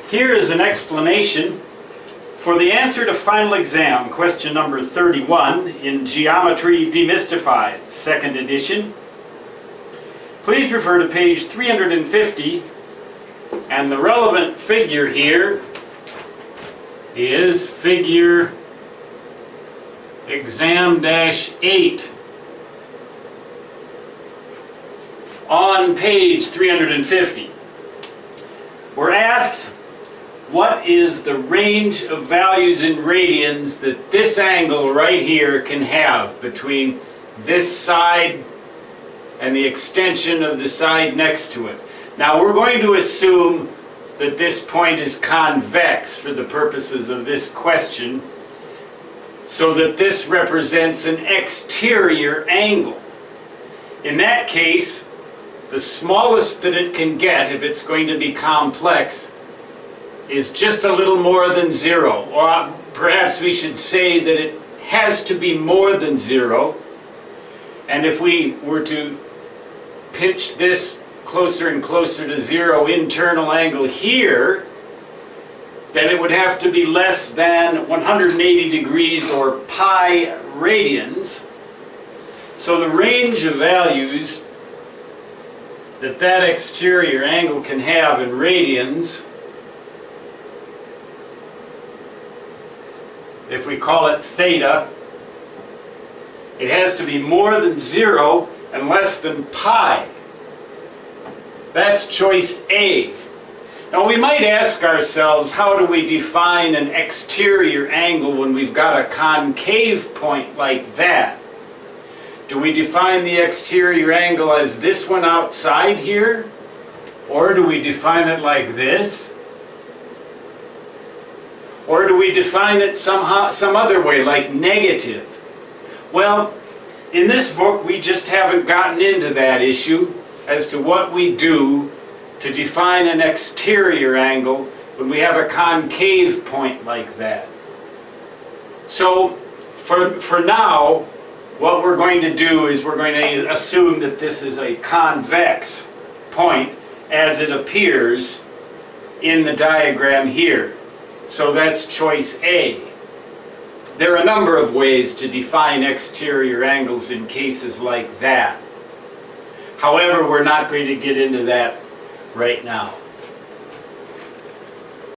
Here is an explanation for the answer to final exam, question number 31 in Geometry Demystified, 2nd edition. Please refer to page 350, and the relevant figure here is figure exam-8 on page 350. We're asked, what is the range of values in radians that this angle right here can have between this side and the extension of the side next to it? Now we're going to assume that this point is convex for the purposes of this question, so that this represents an exterior angle. In that case, the smallest that it can get, if it's going to be complex, is just a little more than 0. Or perhaps we should say that it has to be more than 0. And if we were to pinch this closer and closer to 0 internal angle here, then it would have to be less than 180 degrees or pi radians. So the range of values that that exterior angle can have in radians, if we call it theta, it has to be more than 0 and less than pi. That's choice A. Now we might ask ourselves, how do we define an exterior angle when we've got a concave point like that? Do we define the exterior angle as this one outside here? Or do we define it like this? Or do we define it some other way, like negative? Well, in this book we just haven't gotten into that issue as to what we do to define an exterior angle when we have a concave point like that. So for now, what we're going to do is we're going to assume that this is a convex point as it appears in the diagram here. So that's choice A. There are a number of ways to define exterior angles in cases like that. However, we're not going to get into that right now.